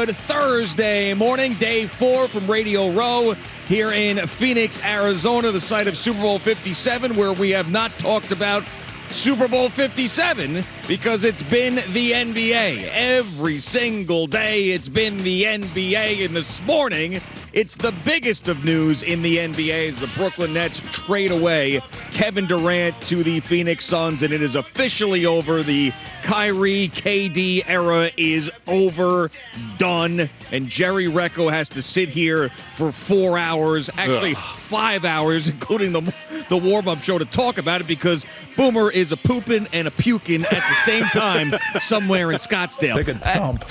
good Thursday morning, day 4 from Radio Row here in Phoenix, Arizona, the site of Super Bowl 57, where we have not talked about Super Bowl 57 because it's been the NBA. Every single day it's been the NBA, and this morning it's the biggest of news in the NBA as the Brooklyn Nets trade away Kevin Durant to the Phoenix Suns, and it is officially over. The Kyrie, KD era is over, done, and Jerry Recco has to sit here for 4 hours, actually 5 hours, including the warm-up show, to talk about it because Boomer is a pooping and a puking at the same time somewhere in Scottsdale. Take a dump.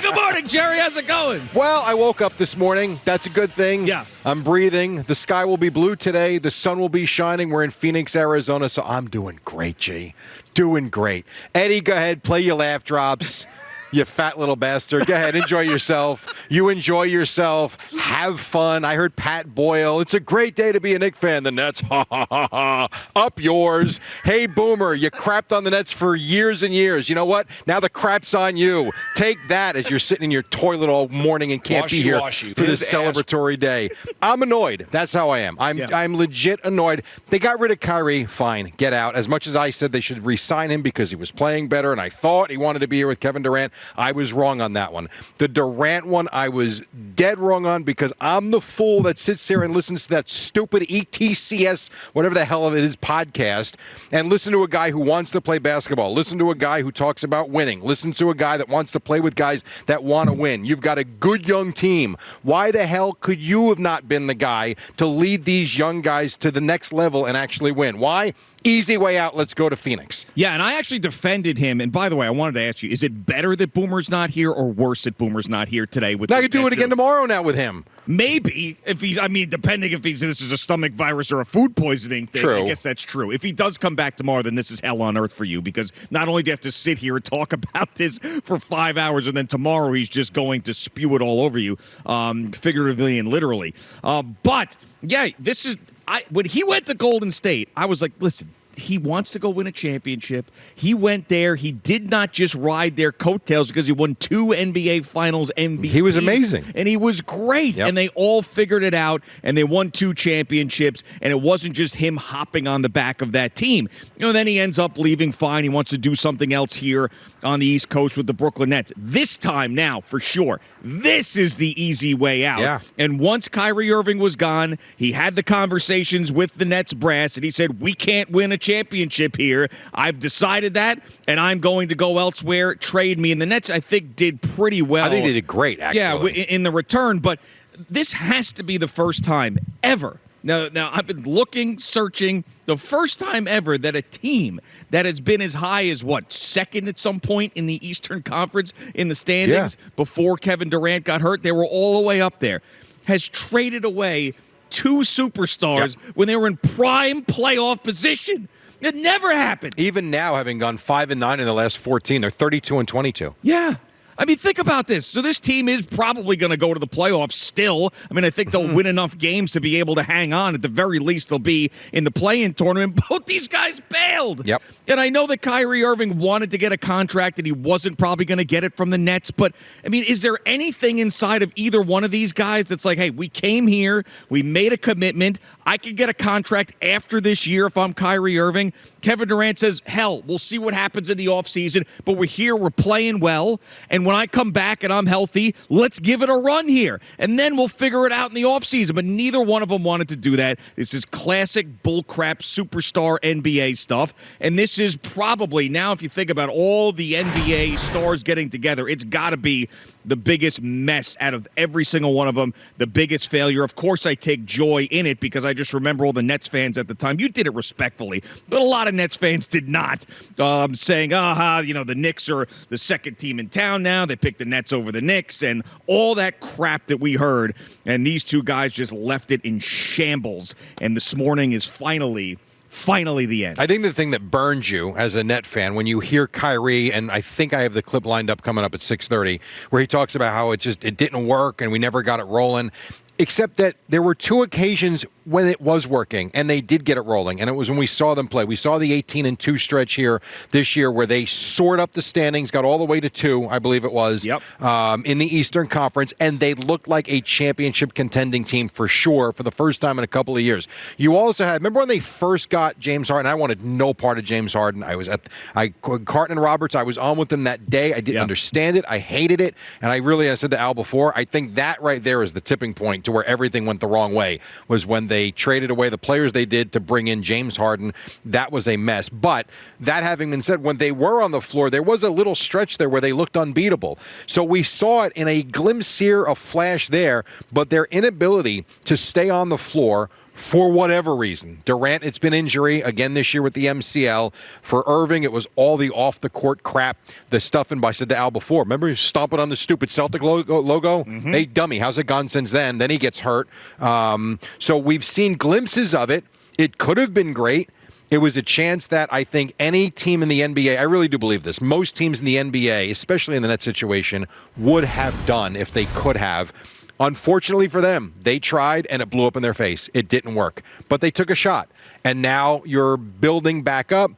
Good morning, Jerry. How's it going? Well, I woke up this morning. That's a good thing. Yeah. I'm breathing. The sky will be blue today. The sun will be shining. We're in Phoenix, Arizona, so I'm doing great, G. Doing great. Eddie, go ahead. Play your laugh drops. You fat little bastard. Go ahead. Enjoy yourself. You enjoy yourself. Have fun. I heard Pat Boyle. It's a great day to be a Knicks fan. The Nets, ha, ha, ha, ha. Up yours. Hey, Boomer, you crapped on the Nets for years and years. You know what? Now the crap's on you. Take that as you're sitting in your toilet all morning and can't be here for this celebratory day. I'm annoyed. That's how I am. I'm legit annoyed. They got rid of Kyrie. Fine. Get out. As much as I said they should re-sign him because he was playing better and I thought he wanted to be here with Kevin Durant, I was wrong on that one. The Durant one, I was dead wrong on because I'm the fool that sits there and listens to that stupid ETCS, whatever the hell it is, podcast, and listen to a guy who wants to play basketball. Listen to a guy who talks about winning. Listen to a guy that wants to play with guys that want to win. You've got a good young team. Why the hell could you have not been the guy to lead these young guys to the next level and actually win? Why? Easy way out. Let's go to Phoenix. Yeah, and I actually defended him. And by the way, I wanted to ask you, is it better that Boomer's not here or worse that Boomer's not here today? I could do it again tomorrow now with him. Maybe, if he's, depending if this is a stomach virus or a food poisoning thing. True. I guess that's true. If he does come back tomorrow, then this is hell on earth for you because not only do you have to sit here and talk about this for 5 hours, and then tomorrow he's just going to spew it all over you, figuratively and literally. But, yeah, this is... when he went to Golden State, I was like, listen, he wants to go win a championship. He went there. He did not just ride their coattails because he won 2 NBA Finals MVPs. He was amazing. And he was great. Yep. And they all figured it out, and they won 2 championships, and it wasn't just him hopping on the back of that team. Then he ends up leaving fine. He wants to do something else here on the East Coast with the Brooklyn Nets. This time now, for sure, this is the easy way out. Yeah. And once Kyrie Irving was gone, he had the conversations with the Nets brass, and he said, we can't win a championship here. I've decided that, and I'm going to go elsewhere. Trade me. And the Nets, I think, did pretty well. I think they did great, actually. Yeah, in the return. But this has to be the first time ever. Now, I've been looking, searching, the first time ever that a team that has been as high as, second at some point in the Eastern Conference in the standings before Kevin Durant got hurt, they were all the way up there, has traded away 2 superstars when they were in prime playoff position. It never happened. Even now, having gone 5-9 in the last 14, they're 32-22. Yeah. Think about this. So this team is probably going to go to the playoffs still. I think they'll win enough games to be able to hang on. At the very least, they'll be in the play-in tournament. Both these guys bailed. Yep. And I know that Kyrie Irving wanted to get a contract and he wasn't probably going to get it from the Nets. But, is there anything inside of either one of these guys that's like, hey, we came here, we made a commitment, I could get a contract after this year if I'm Kyrie Irving? Kevin Durant says, hell, we'll see what happens in the offseason, but we're here, we're playing well, and when I come back and I'm healthy, let's give it a run here, and then we'll figure it out in the offseason. But neither one of them wanted to do that. This is classic bullcrap superstar NBA stuff, and this is probably, now if you think about all the NBA stars getting together, it's got to be the biggest mess out of every single one of them, the biggest failure. Of course, I take joy in it because I just remember all the Nets fans at the time. You did it respectfully, but a lot of Nets fans did not, saying, the Knicks are the second team in town now. They picked the Nets over the Knicks and all that crap that we heard. And these 2 guys just left it in shambles. And this morning is finally the end. I think the thing that burns you as a Net fan when you hear Kyrie, and I think I have the clip lined up coming up at 6:30, where he talks about how it didn't work and we never got it rolling. Except that there were 2 occasions when it was working and they did get it rolling, and it was when we saw them play. We saw the 18-2 stretch here this year where they soared up the standings, got all the way to 2, I believe it was, in the Eastern Conference, and they looked like a championship contending team for sure for the first time in a couple of years. You also had, remember when they first got James Harden? I wanted no part of James Harden. Carton and Roberts, I was on with them that day. I didn't understand it. I hated it. And I said to Al before, I think that right there is the tipping point to where everything went the wrong way, was when they traded away the players they did to bring in James Harden. That was a mess. But that having been said, when they were on the floor, there was a little stretch there where they looked unbeatable. So we saw it in a glimpse here, a flash there, but their inability to stay on the floor for whatever reason. Durant, it's been injury again this year with the MCL. For Irving, it was all the off-the-court crap, the stuff, and I said to Al before, remember he was stomping on the stupid Celtic logo? Hey, dummy, how's it gone since then? Then he gets hurt. So we've seen glimpses of it. It could have been great. It was a chance that I think any team in the NBA, I really do believe this, most teams in the NBA, especially in the net situation, would have done if they could have. Unfortunately for them, they tried and it blew up in their face. It didn't work. But they took a shot. And now you're building back up.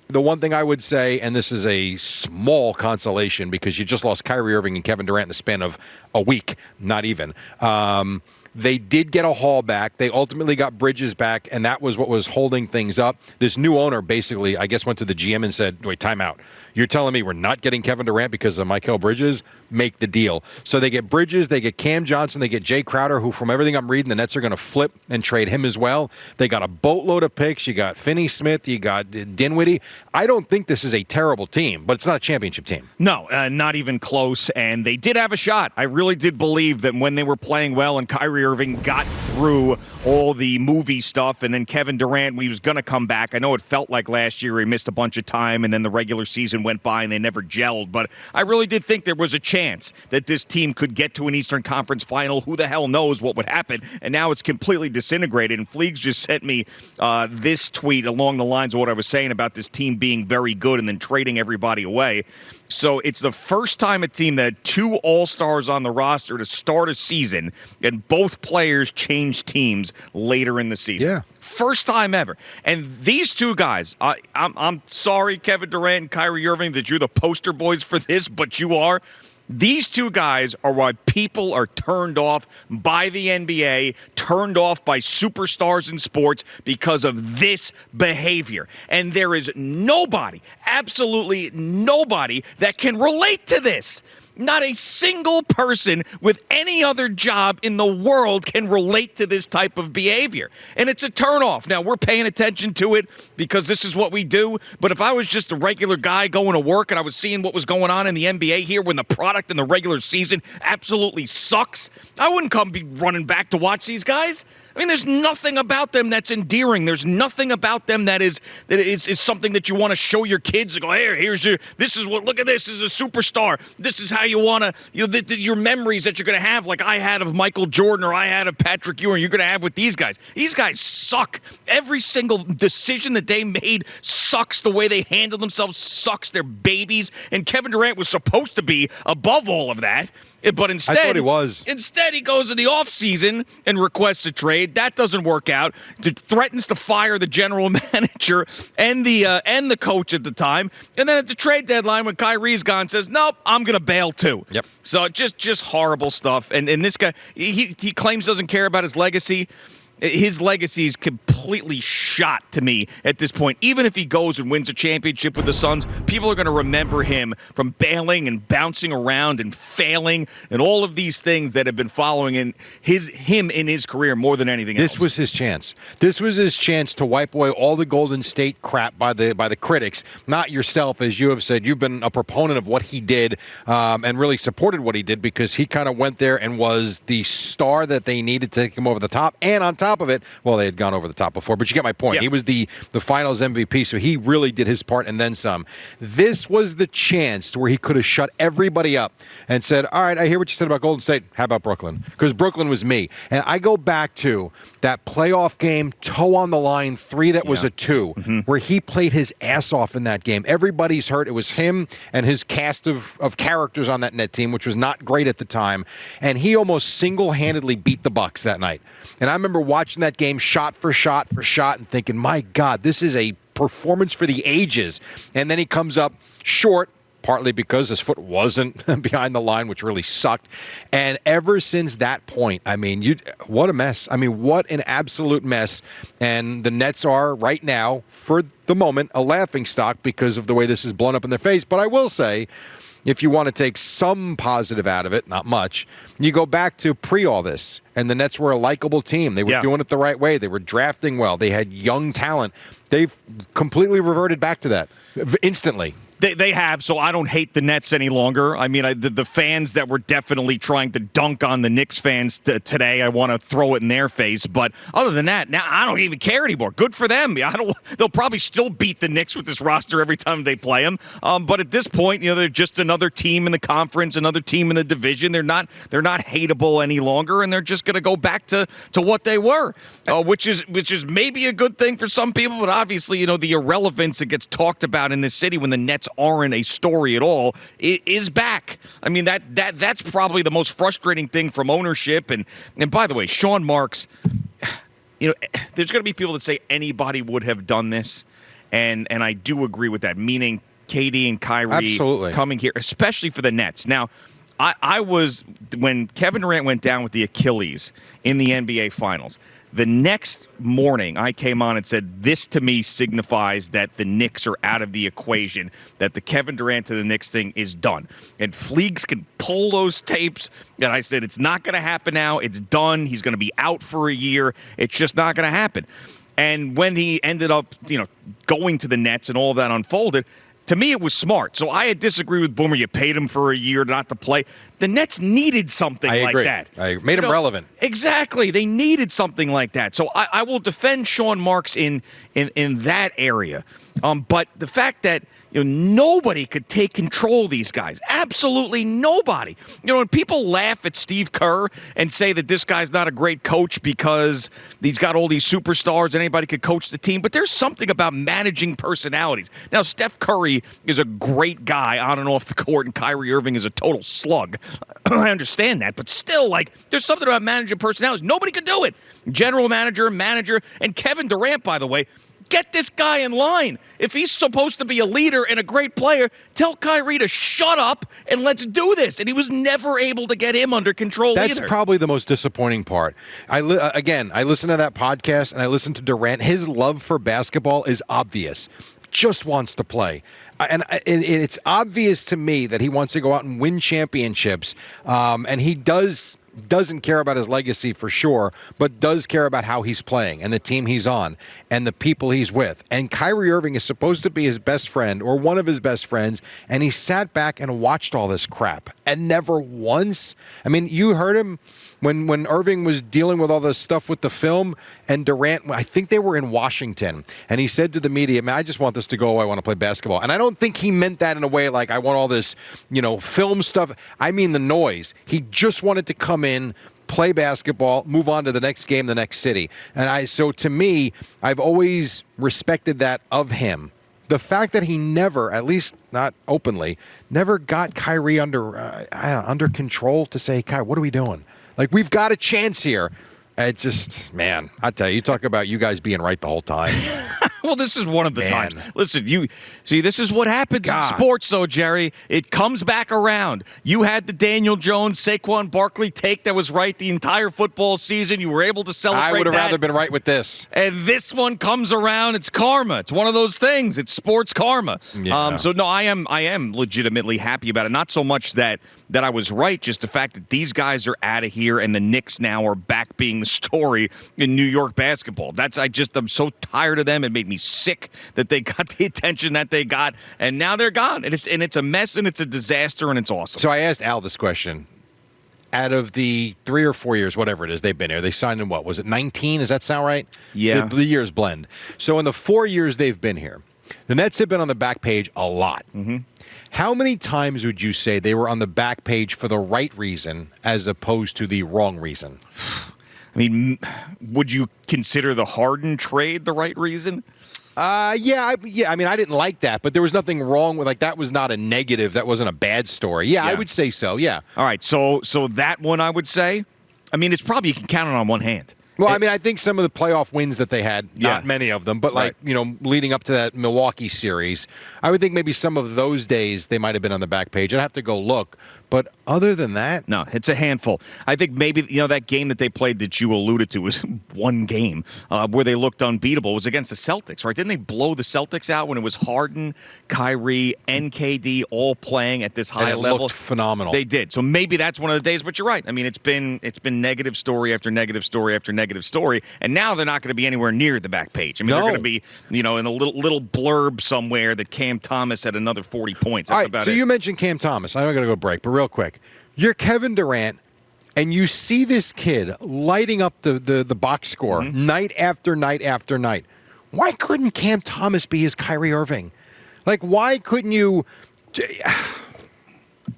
The one thing I would say, and this is a small consolation because you just lost Kyrie Irving and Kevin Durant in the span of a week, not even. They did get a haul back. They ultimately got Bridges back, and that was what was holding things up. This new owner basically, I guess, went to the GM and said, wait, time out. You're telling me we're not getting Kevin Durant because of Mikal Bridges? Make the deal. So they get Bridges, they get Cam Johnson, they get Jay Crowder, who from everything I'm reading, the Nets are going to flip and trade him as well. They got a boatload of picks. You got Finney-Smith, you got Dinwiddie. I don't think this is a terrible team, but it's not a championship team. No, not even close, and they did have a shot. I really did believe that when they were playing well and Kyrie Irving got through all the movie stuff, and then Kevin Durant, he was going to come back. I know it felt like last year he missed a bunch of time, and then the regular season went by and they never gelled, but I really did think there was a chance that this team could get to an Eastern Conference final. Who the hell knows what would happen? And now it's completely disintegrated, and Fleegs just sent me this tweet along the lines of what I was saying about this team being very good and then trading everybody away. So it's the first time a team that had 2 All-Stars on the roster to start a season, and both players changed teams later in the season. Yeah. First time ever. And these two guys, I'm sorry, Kevin Durant and Kyrie Irving, that you're the poster boys for this, but you are. These two guys are why people are turned off by the NBA, turned off by superstars in sports because of this behavior. And there is nobody, absolutely nobody, that can relate to this. Not a single person with any other job in the world can relate to this type of behavior. And it's a turnoff. Now, we're paying attention to it because this is what we do. But if I was just a regular guy going to work and I was seeing what was going on in the NBA here when the product in the regular season absolutely sucks, I wouldn't be running back to watch these guys. I mean, there's nothing about them that's endearing. There's nothing about them that is something that you want to show your kids and go, look at this is a superstar. This is how you want to, your memories that you're going to have, like I had of Michael Jordan or I had of Patrick Ewing, you're going to have with these guys. These guys suck. Every single decision that they made sucks. The way they handle themselves sucks. They're babies. And Kevin Durant was supposed to be above all of that. But instead, I thought he was. Instead, he goes in the offseason and requests a trade. That doesn't work out. Threatens to fire the general manager and the coach at the time. And then at the trade deadline, when Kyrie's gone, says, nope, I'm going to bail too. Yep. So just horrible stuff. And this guy, he claims doesn't care about his legacy. His legacy is completely shot to me at this point. Even if he goes and wins a championship with the Suns, people are going to remember him from bailing and bouncing around and failing and all of these things that have been following him in his career more than anything else. This was his chance. This was his chance to wipe away all the Golden State crap by the critics. Not yourself, as you have said. You've been a proponent of what he did and really supported what he did because he kind of went there and was the star that they needed to take him over the top. And on top of it, well, they had gone over the top before, but you get my point. Yeah. He was the finals MVP, so he really did his part and then some. This was the chance to where he could have shut everybody up and said, all right, I hear what you said about Golden State. How about Brooklyn? Because Brooklyn was me. And I go back to that playoff game, toe on the line, 3 that was a 2, where he played his ass off in that game. Everybody's hurt. It was him and his cast of characters on that net team, which was not great at the time. And he almost single-handedly beat the Bucks that night. And I remember watching watching that game shot for shot for shot and thinking, my God, this is a performance for the ages. And then he comes up short, partly because his foot wasn't behind the line, which really sucked. And ever since that point, I mean, what a mess. I mean, what an absolute mess. And the Nets are right now, for the moment, a laughingstock because of the way this is blown up in their face. But I will say, if you want to take some positive out of it, not much, you go back to pre all this, and the Nets were a likable team. They were doing it the right way. They were drafting well. They had young talent. They've completely reverted back to that instantly. They have, so I don't hate the Nets any longer. I mean, the fans that were definitely trying to dunk on the Knicks fans today, I want to throw it in their face. But other than that, now I don't even care anymore. Good for them. They'll probably still beat the Knicks with this roster every time they play them. But at this point, they're just another team in the conference, another team in the division. They're not hateable any longer, and they're just going to go back to what they were, which is maybe a good thing for some people. But obviously, the irrelevance that gets talked about in this city when the Nets aren't a story at all is back. I mean, that's probably the most frustrating thing from ownership. And by the way, Sean Marks, there's going to be people that say anybody would have done this, and I do agree with that, meaning KD and Kyrie Absolutely. Coming here, especially for the Nets. Now, I was, when Kevin Durant went down with the Achilles in the NBA Finals, the next morning, I came on and said, this to me signifies that the Knicks are out of the equation, that the Kevin Durant to the Knicks thing is done. And Fleeks can pull those tapes. And I said, it's not going to happen now. It's done. He's going to be out for a year. It's just not going to happen. And when he ended up, going to the Nets and all that unfolded, to me, it was smart. So I had disagreed with Boomer. You paid him for a year not to play. The Nets needed something like that. I made him relevant. Exactly. They needed something like that. So I will defend Sean Marks in that area. But the fact that nobody could take control of these guys, absolutely nobody. When people laugh at Steve Kerr and say that this guy's not a great coach because he's got all these superstars and anybody could coach the team, but there's something about managing personalities. Now, Steph Curry is a great guy on and off the court, and Kyrie Irving is a total slug. I understand that, but still, there's something about managing personalities. Nobody could do it. General manager, and Kevin Durant, by the way, get this guy in line. If he's supposed to be a leader and a great player, tell Kyrie to shut up and let's do this. And he was never able to get him under control That's either. Probably the most disappointing part. I listened to that podcast and I listened to Durant. His love for basketball is obvious. Just wants to play. And it's obvious to me that he wants to go out and win championships. And he doesn't care about his legacy for sure, but does care about how he's playing and the team he's on and the people he's with. And Kyrie Irving is supposed to be his best friend or one of his best friends, and he sat back and watched all this crap and never once. I mean, you heard him when Irving was dealing with all this stuff with the film, and Durant, I think they were in Washington, and he said to the media, man, I just want this to go away. I want to play basketball. And I don't think he meant that in a way like I want all this, film stuff. I mean the noise. He just wanted to come in, play basketball, move on to the next game, the next city. And so to me, I've always respected that of him. The fact that he never, at least not openly, never got Kyrie under control to say, Kyrie, what are we doing? We've got a chance here. It just, man, I tell you talk about you guys being right the whole time. Well, this is one of the times. Listen, this is what happens in sports, though, Jerry. It comes back around. You had the Daniel Jones, Saquon Barkley take that was right the entire football season. You were able to celebrate that. I would have rather been right with this. And this one comes around. It's karma. It's one of those things. It's sports karma. Yeah. So, no, I am legitimately happy about it. Not so much that I was right, just the fact that these guys are out of here and the Knicks now are back being the story in New York basketball. I'm so tired of them. It made me sick that they got the attention that they got, and now they're gone. And it's a mess, and it's a disaster, and it's awesome. So I asked Al this question. Out of the 3 or 4 years, whatever it is, they've been here. They signed in, what, was it 19? Does that sound right? Yeah. The years blend. So in the 4 years they've been here, the Nets have been on the back page a lot. Mm-hmm. How many times would you say they were on the back page for the right reason as opposed to the wrong reason? I mean, would you consider the Harden trade the right reason? Yeah. I mean, I didn't like that, but there was nothing wrong with, that was not a negative. That wasn't a bad story. Yeah, I would say so, yeah. All right, so that one I would say, I mean, it's probably you can count it on one hand. Well, I mean, I think some of the playoff wins that they had, not many of them, but leading up to that Milwaukee series, I would think maybe some of those days they might have been on the back page. I'd have to go look. But other than that, no, it's a handful. I think maybe that game that they played that you alluded to was one game where they looked unbeatable. It was against the Celtics, right? Didn't they blow the Celtics out when it was Harden, Kyrie, and KD all playing at this high level? Looked phenomenal. They did. So maybe that's one of the days. But you're right. I mean, it's been negative story after negative story after negative story, and now they're not going to be anywhere near the back page. I mean, they're going to be in a little blurb somewhere that Cam Thomas had another 40 points. That's all right. about So it. you mentioned Cam Thomas. I know I got to go break, but real quick. You're Kevin Durant, and you see this kid lighting up the box score night after night after night. Why couldn't Cam Thomas be his Kyrie Irving? Like, why couldn't you?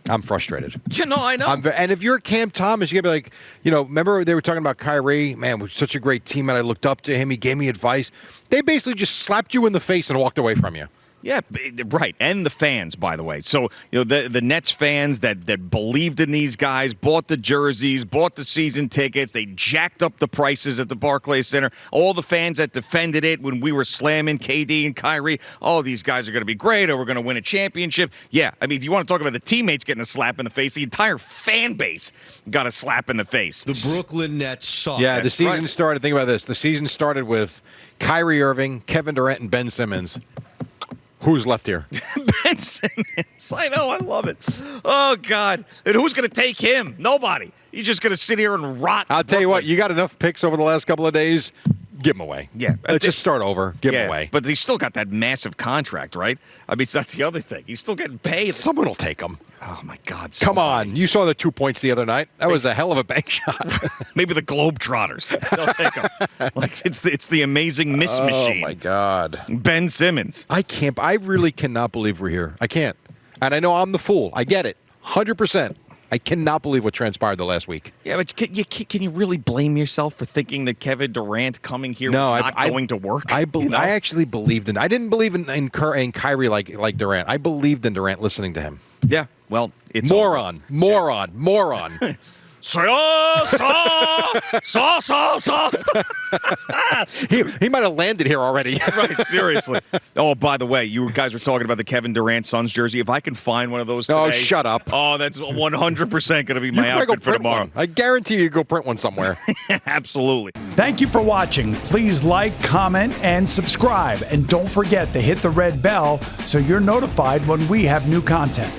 I'm frustrated. I know. And if you're Cam Thomas, you're going to be like, remember they were talking about Kyrie? Man, we're such a great team, and I looked up to him. He gave me advice. They basically just slapped you in the face and walked away from you. Yeah, right. And the fans, by the way. So, the Nets fans that believed in these guys, bought the jerseys, bought the season tickets. They jacked up the prices at the Barclays Center. All the fans that defended it when we were slamming KD and Kyrie. Oh, these guys are going to be great, or we're going to win a championship. Yeah, I mean, if you want to talk about the teammates getting a slap in the face, the entire fan base got a slap in the face. The Brooklyn Nets suck. Yeah, the season started. Think about this. The season started with Kyrie Irving, Kevin Durant, and Ben Simmons. Who's left here? Ben Simmons. I know. I love it. Oh, God. And who's going to take him? Nobody. He's just going to sit here and rot. I'll tell you what. You got enough picks over the last couple of days. Give him away. Yeah. Let's just start over. Give him away. But he's still got that massive contract, right? I mean, that's the other thing. He's still getting paid. Someone will take him. Oh, my God. Come on. You saw the 2 points the other night. That was a hell of a bank shot. Maybe the Globetrotters. They'll take him. It's the amazing miss machine. Oh, my God. Ben Simmons. I really cannot believe we're here. I can't. And I know I'm the fool. I get it. 100%. I cannot believe what transpired the last week. Yeah, but can you really blame yourself for thinking that Kevin Durant coming here was not going to work? I actually believed in. I didn't believe in Kyrie like Durant. I believed in Durant listening to him. Yeah, well, it's moron. So. He might have landed here already. Right, seriously. Oh, by the way, you guys were talking about the Kevin Durant Suns jersey. If I can find one of those today. Oh, shut up. Oh, that's 100% going to be my outfit for tomorrow. One. I guarantee you go print one somewhere. Absolutely. Thank you for watching. Please like, comment, and subscribe. And don't forget to hit the red bell so you're notified when we have new content.